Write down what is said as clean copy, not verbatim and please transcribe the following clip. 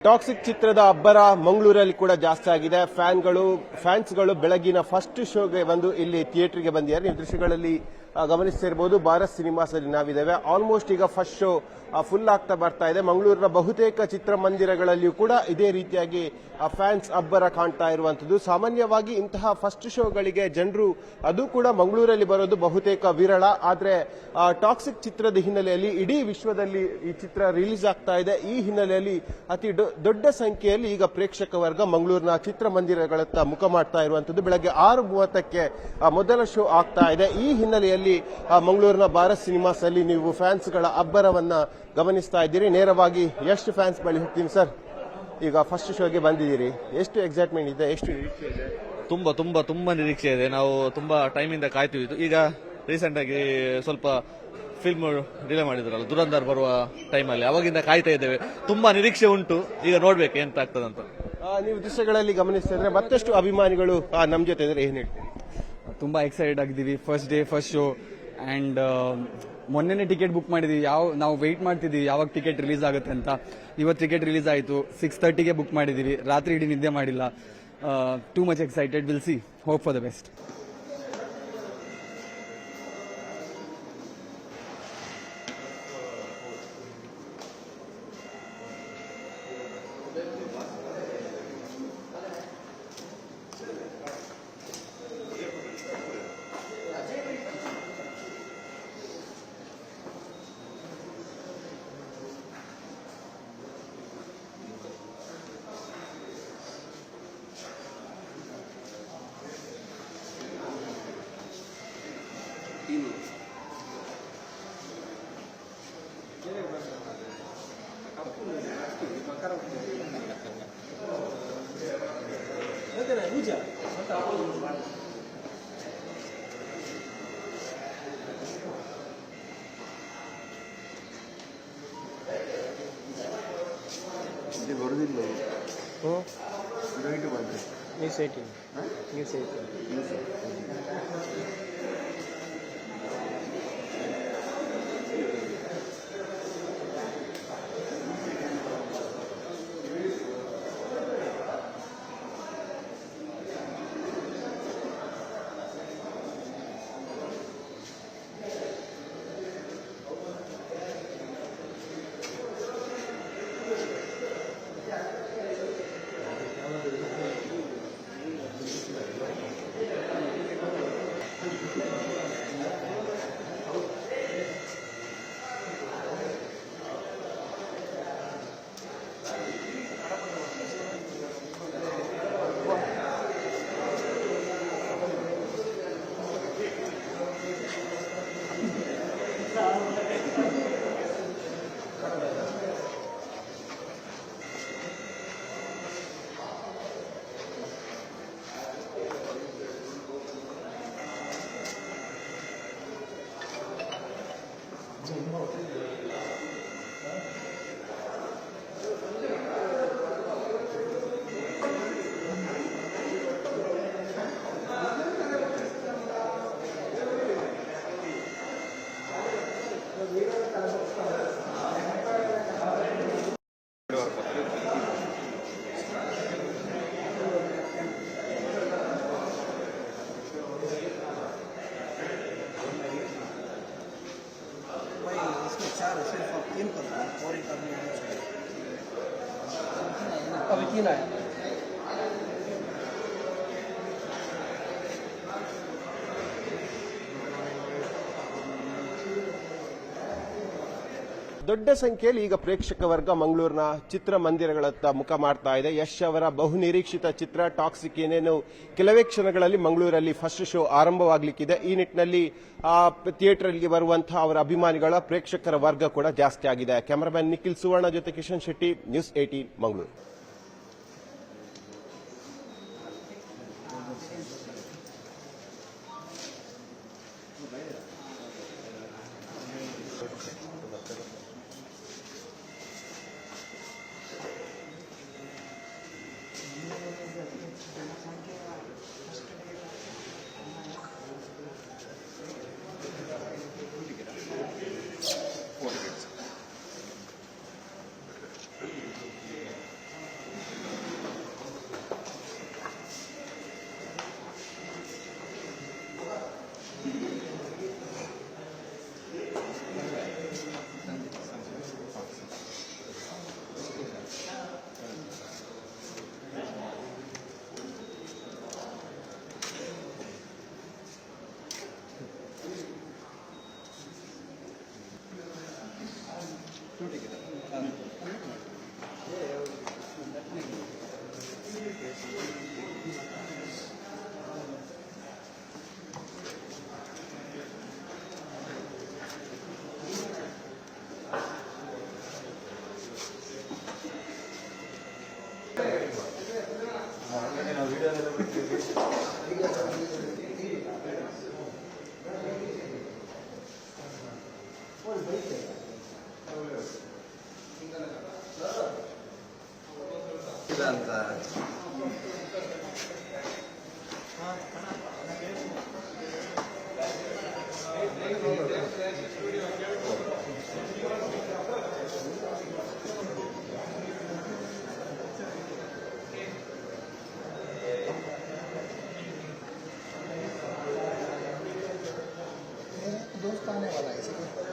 Toxic ಚಿತ್ರದ ಅಬ್ಬರ ಮಂಗಳೂರಲ್ಲಿ ಕೂಡ ಜಾಸ್ತಿ ಆಗಿದೆ. ಫ್ಯಾನ್ಸ್ಗಳು ಬೆಳಗಿನ ಫಸ್ಟ್ ಶೋಗೆ ಬಂದು ಇಲ್ಲಿ ಥಿಯೇಟರ್ಗೆ ಬಂದಿದ್ದಾರೆ. ನೀವು ದೃಶ್ಯಗಳಲ್ಲಿ ಗಮನಿಸ್ತಿರಬಹುದು. ಭಾರತ್ ಸಿನಿಮಾಸ್ ಅಲ್ಲಿ ನಾವಿದ್ದೇವೆ. ಆಲ್ಮೋಸ್ಟ್ ಈಗ ಫಸ್ಟ್ ಶೋ ಫುಲ್ ಆಗ್ತಾ ಬರ್ತಾ ಇದೆ. ಮಂಗಳೂರಿನ ಬಹುತೇಕ ಚಿತ್ರಮಂದಿರಗಳಲ್ಲಿಯೂ ಕೂಡ ಇದೇ ರೀತಿಯಾಗಿ ಫ್ಯಾನ್ಸ್ ಅಬ್ಬರ ಕಾಣ್ತಾ ಇರುವಂತದ್ದು. ಸಾಮಾನ್ಯವಾಗಿ ಇಂತಹ ಫಸ್ಟ್ ಶೋಗಳಿಗೆ ಜನರು ಅದು ಕೂಡ ಮಂಗಳೂರಲ್ಲಿ ಬರೋದು ಬಹುತೇಕ ವಿರಳ. ಆದರೆ ಟಾಕ್ಸಿಕ್ ಚಿತ್ರದ ಹಿನ್ನೆಲೆಯಲ್ಲಿ ಇಡೀ ವಿಶ್ವದಲ್ಲಿ ಈ ಚಿತ್ರ ರಿಲೀಸ್ ಆಗ್ತಾ ಇದೆ. ಈ ಹಿನ್ನೆಲೆಯಲ್ಲಿ ಅತಿ ದೊಡ್ಡ ಸಂಖ್ಯೆಯಲ್ಲಿ ಈಗ ಪ್ರೇಕ್ಷಕ ವರ್ಗ ಮಂಗಳೂರಿನ ಚಿತ್ರಮಂದಿರಗಳತ್ತ ಮುಖ ಮಾಡ್ತಾ ಇರುವಂತದ್ದು. ಬೆಳಗ್ಗೆ 6:30ಕ್ಕೆ ಮೊದಲ ಶೋ ಆಗ್ತಾ ಇದೆ. ಈ ಹಿನ್ನೆಲೆಯಲ್ಲಿ ಮಂಗಳೂರಿನ ಭಾರತ್ ಸಿನಿಮಾಸ್ ಅಲ್ಲಿ ನೀವು ಫ್ಯಾನ್ಸ್ಗಳ ಅಬ್ಬರವನ್ನ ಗಮನಿಸ್ತಾ ಇದ್ದೀರಿ. ನೇರವಾಗಿ ಎಷ್ಟು ಫ್ಯಾನ್ಸ್ ಬಳಿ ಹೋಗ್ತೀನಿ ಸರ್. ಈಗ ಫಸ್ಟ್ ಶೋಗೆ ಬಂದಿದ್ದೀರಿ, ಎಷ್ಟು ಎಕ್ಸೈಟ್ಮೆಂಟ್ ಇದೆ, ಎಷ್ಟು ನಿರೀಕ್ಷೆ ಇದೆ? ತುಂಬಾ ನಿರೀಕ್ಷೆ ಇದೆ. ನಾವು ತುಂಬಾ ಟೈಮ್ ಇಂದ ಕಾಯ್ತಿದ್ದು. ಈಗ ರೀಸೆಂಟ್ ಆಗಿ ಸ್ವಲ್ಪ ಫಿಲ್ಮ್ ಡಿಲೇ ಮಾಡಿದ್ರಲ್ಲ, ದುರಂಧರ್ ಬರುವ ಟೈಮಲ್ಲಿ, ಅವಾಗಿಂದ ಕಾಯ್ತಾ ಇದ್ದೇವೆ. ತುಂಬಾ ನಿರೀಕ್ಷೆ ಉಂಟು. ಈಗ ನೋಡ್ಬೇಕು ಎಂತ ಆಗ್ತದಂತ. ನೀವು ದೃಶ್ಯಗಳಲ್ಲಿ ಗಮನಿಸ್ತಾ ಇದ್ರೆ ಮತ್ತಷ್ಟು ಅಭಿಮಾನಿಗಳು ನಮ್ ಜೊತೆ ಇದ್ರೆ ಏನ್ ಹೇಳ್ತೀರಿ? ತುಂಬಾ ಎಕ್ಸೈಟೆಡ್ ಆಗಿದ್ದೀವಿ. First day first show and ಮೊನ್ನೆನೇ ಟಿಕೆಟ್ ಬುಕ್ ಮಾಡಿದೀವಿ. ನಾವು ವೆಯ್ಟ್ ಮಾಡ್ತಿದ್ದೀವಿ ಯಾವಾಗ ಟಿಕೆಟ್ ರಿಲೀಸ್ ಆಗುತ್ತೆ ಅಂತ. ಇವತ್ತು ಟಿಕೆಟ್ ರಿಲೀಸ್ ಆಯಿತು. 6:30ಗೆ ಬುಕ್ ಮಾಡಿದ್ದೀವಿ. ರಾತ್ರಿ ಇಡೀ ನಿದ್ದೆ ಮಾಡಿಲ್ಲ. Too much excited. Will see. Hope for the best. ಬರುದಿಲ್ಲ. ನ್ಯೂಸ್ 18. अभी 3 आया. ದೊಡ್ಡ ಸಂಖ್ಯೆಯಲ್ಲಿ ಈಗ ಪ್ರೇಕ್ಷಕ ವರ್ಗ ಮಂಗಳೂರಿನ ಚಿತ್ರಮಂದಿರಗಳತ್ತ ಮುಖ ಮಾಡ್ತಾ ಇದೆ. ಯಶ್ ಅವರ ಬಹುನಿರೀಕ್ಷಿತ ಚಿತ್ರ ಟಾಕ್ಸಿಕ್ ಏನೇನು ಕೆಲವೇ ಕ್ಷಣಗಳಲ್ಲಿ ಮಂಗಳೂರಲ್ಲಿ ಫಸ್ಟ್ ಶೋ ಆರಂಭವಾಗಲಿಕ್ಕಿದೆ. ಈ ನಿಟ್ಟಿನಲ್ಲಿ ಥಿಯೇಟರ್ಗೆ ಬರುವಂತಹ ಅವರ ಅಭಿಮಾನಿಗಳ ಪ್ರೇಕ್ಷಕರ ವರ್ಗ ಕೂಡ ಜಾಸ್ತಿ ಆಗಿದೆ. ಕ್ಯಾಮರಾಮನ್ ನಿಖಿಲ್ ಸುವರ್ಣ ಜೊತೆ ಕಿಶನ್ ಶೆಟ್ಟಿ, ನ್ಯೂಸ್ 18 ಮಂಗಳೂರು. दोस्त आने वाला है इसी को